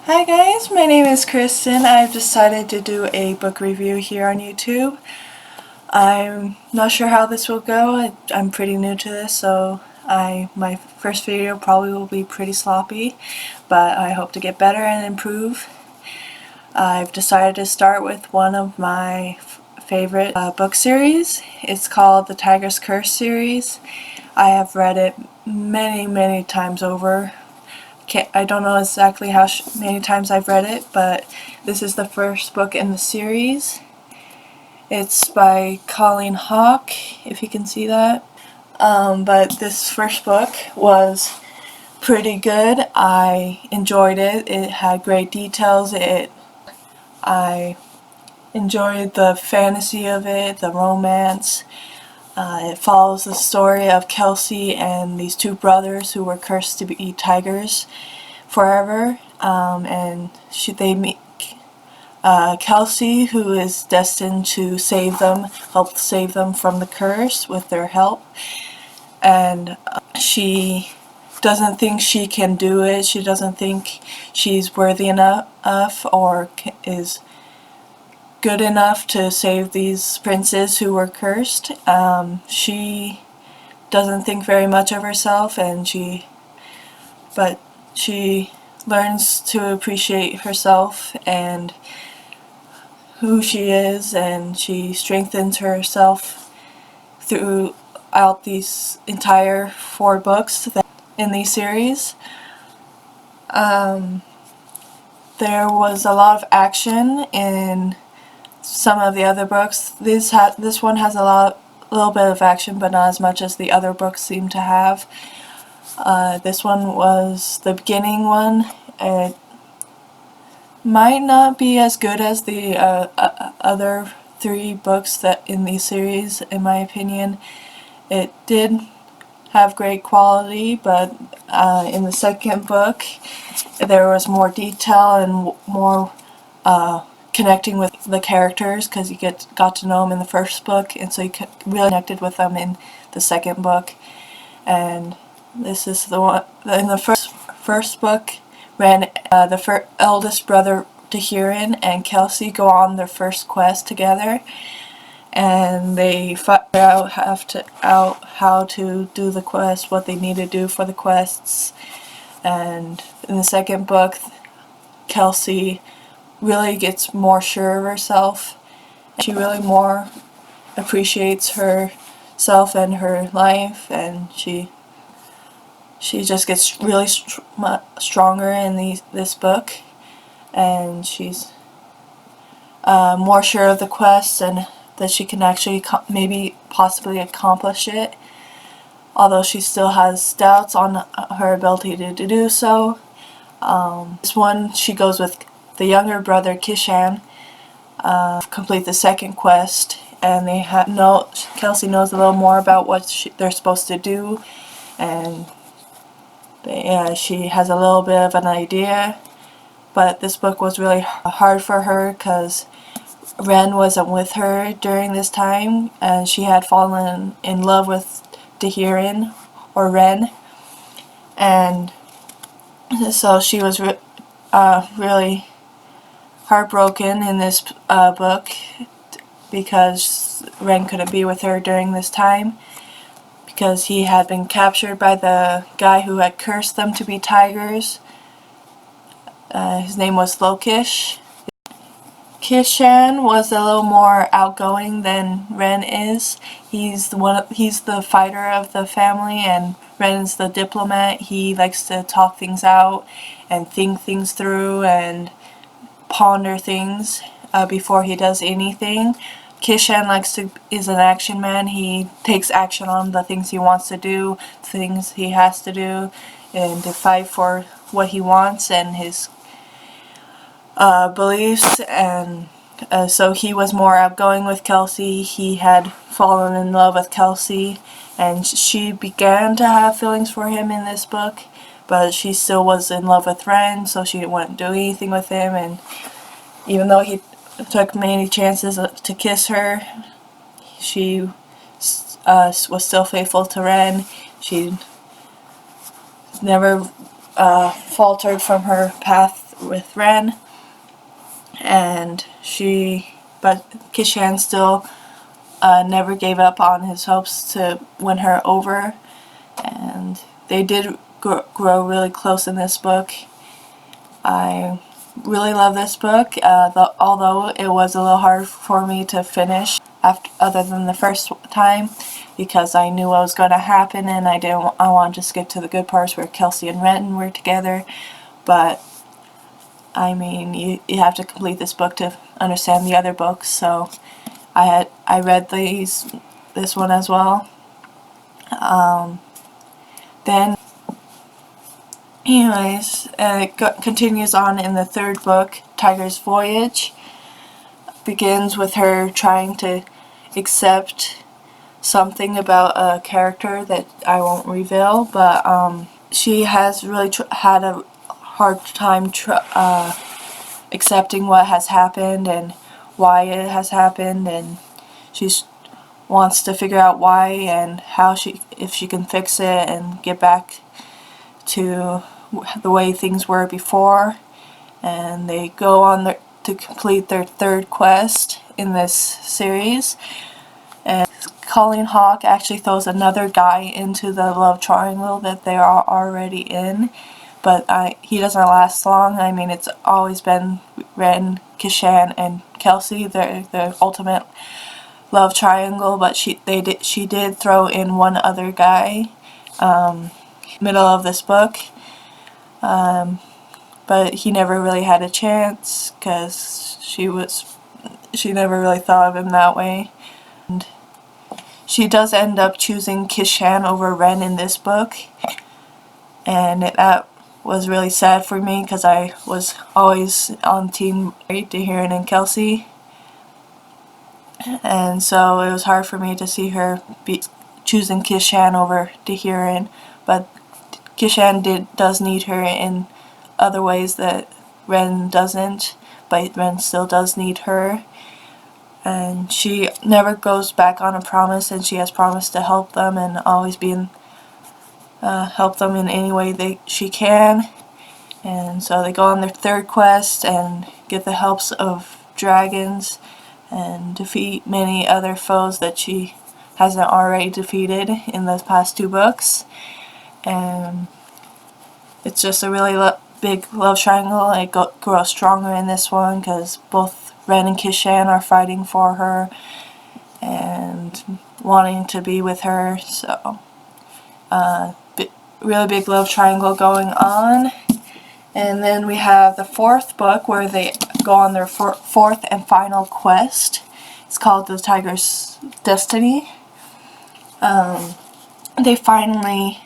Hi guys, my name is Kristen. I've decided to do a book review here on YouTube. I'm not sure how this will go. I'm pretty new to this, so my first video probably will be pretty sloppy, but I hope to get better and improve. I've decided to start with one of my favorite book series. It's called the Tiger's Curse series. I have read it many times over. I don't know exactly how many times I've read it, but this is the first book in the series. It's by Colleen Hawke, if you can see that. But this first book was pretty good. I enjoyed it. It had great details. I enjoyed the fantasy of it, the romance. It follows the story of Kelsey and these two brothers who were cursed to be tigers forever, and they meet Kelsey, who is destined to help save them from the curse with their help, and she doesn't think she can do it. She doesn't think she's worthy enough or is good enough to save these princes who were cursed. She doesn't think very much of herself, but she learns to appreciate herself and who she is, and she strengthens herself throughout these entire 4 books in these series. There was a lot of action in some of the other books. This one has a little bit of action, but not as much as the other books seem to have. This one was the beginning one. It might not be as good as the other 3 books that in the series, in my opinion. It did have great quality, but in the second book there was more detail and more connecting with the characters, because you got to know them in the first book, and so you really connected with them in the second book. And this is the one in the first book. The eldest brother Tahirin and Kelsey go on their first quest together, and they figure out how to do the quest, what they need to do for the quests. And in the second book, Kelsey really gets more sure of herself. She really more appreciates herself and her life, and she just gets really stronger in this book, and she's more sure of the quest and that she can actually possibly accomplish it, although she still has doubts on her ability to do so. This one, she goes with the younger brother Kishan, complete the second quest, and Kelsey knows a little more about what they're supposed to do, and she has a little bit of an idea. But this book was really hard for her because Ren wasn't with her during this time, and she had fallen in love with Tahirin, or Ren, and so she was really heartbroken in this book because Ren couldn't be with her during this time, because he had been captured by the guy who had cursed them to be tigers. His name was Lokish. Kishan was a little more outgoing than Ren is. He's the fighter of the family, and Ren's the diplomat. He likes to talk things out and think things through and ponder things before he does anything. Kishan is an action man. He takes action on the things he wants to do, things he has to do, and to fight for what he wants and his beliefs. And so he was more outgoing with Kelsey. He had fallen in love with Kelsey, and she began to have feelings for him in this book, but she still was in love with Ren, so she wouldn't do anything with him. And even though he took many chances to kiss her, she was still faithful to Ren. She never faltered from her path with Ren, but Kishan still never gave up on his hopes to win her over, and they did grow really close in this book. I really love this book, although it was a little hard for me to finish other than the first time, because I knew what was going to happen, and I wanted to skip to the good parts where Kelsey and Renton were together. But I mean, you have to complete this book to understand the other books, so I read this one as well. Then anyways, it continues on in the third book. Tiger's Voyage begins with her trying to accept something about a character that I won't reveal, but she has really had a hard time accepting what has happened and why it has happened, and she wants to figure out why and if she can fix it and get back to the way things were before. And they go on to complete their third quest in this series, and Colleen Hawke actually throws another guy into the love triangle that they are already in, but he doesn't last long. I mean, it's always been Ren, Kishan, and Kelsey, the ultimate love triangle, but she did throw in one other guy middle of this book, but he never really had a chance because she never really thought of him that way. And she does end up choosing Kishan over Ren in this book, and that was really sad for me because I was always on team Dahiran and Kelsey, and so it was hard for me to see her choosing Kishan over Dahiran, but Kishan does need her in other ways that Ren doesn't, but Ren still does need her. And she never goes back on a promise, and she has promised to help them and always help them in any way she can. And so they go on their third quest and get the helps of dragons and defeat many other foes that she hasn't already defeated in the past two books. And it's just a really big love triangle. It grows stronger in this one because both Ren and Kishan are fighting for her and wanting to be with her. So, really big love triangle going on. And then we have the fourth book where they go on their fourth and final quest. It's called The Tiger's Destiny. They finally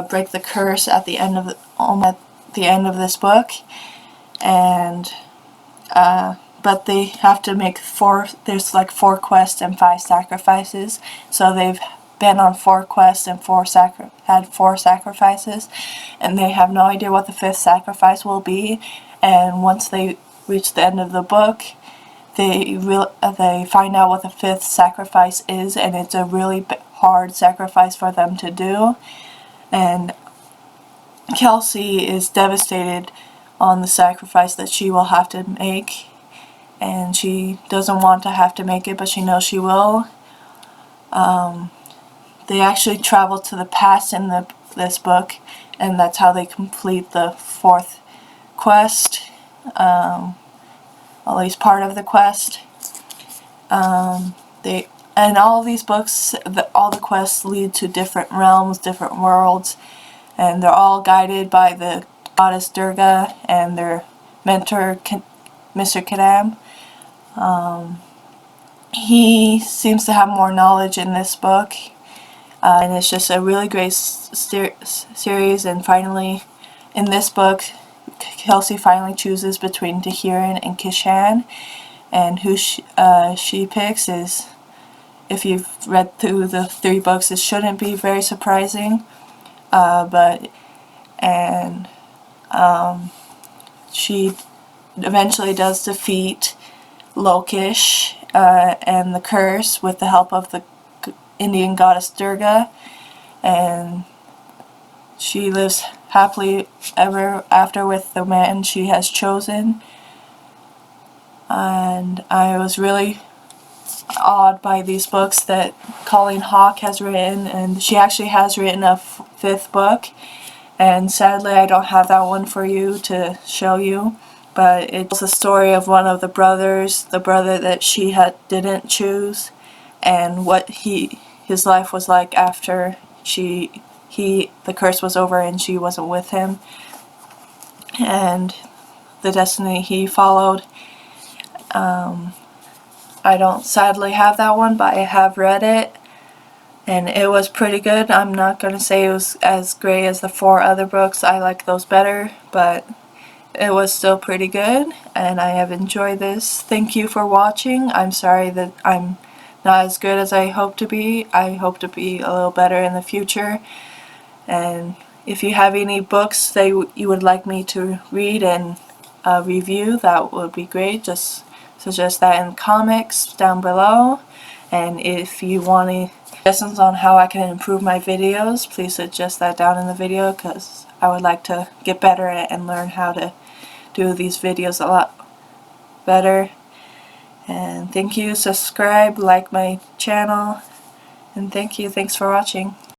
break the curse at the end of this book, and but they have to make there's like 4 quests and 5 sacrifices, so they've been on 4 quests and had 4 sacrifices, and they have no idea what the 5th sacrifice will be. And once they reach the end of the book, they find out what the 5th sacrifice is, and it's a really hard sacrifice for them to do. And Kelsey is devastated on the sacrifice that she will have to make, and she doesn't want to have to make it, but she knows she will. They actually travel to the past in this book, and that's how they complete the 4th quest, at least part of the quest. And all these books, all the quests lead to different realms, different worlds, and they're all guided by the goddess Durga and their mentor, Mr. Kadam. He seems to have more knowledge in this book, and it's just a really great series. And finally, in this book, Kelsey finally chooses between Dahiran and Kishan, and who she picks is, if you've read through the 3 books, it shouldn't be very surprising, she eventually does defeat Lokish and the curse with the help of the Indian goddess Durga, and she lives happily ever after with the man she has chosen. And I was really awed by these books that Colleen Hawke has written, and she actually has written a fifth book, and sadly I don't have that one for you to show you, but it's the story of one of the brothers, the brother that she didn't choose, and what his life was like after the curse was over and she wasn't with him, and the destiny he followed. I don't sadly have that one, but I have read it, and it was pretty good. I'm not going to say it was as great as the 4 other books. I like those better, but it was still pretty good, and I have enjoyed this. Thank you for watching. I'm sorry that I'm not as good as I hope to be. I hope to be a little better in the future. And if you have any books that you would like me to read and review, that would be great. Just suggest that in comics down below. And if you want any suggestions on how I can improve my videos, please suggest that down in the video, because I would like to get better at and learn how to do these videos a lot better. And thank you. Subscribe, like my channel, and thanks for watching.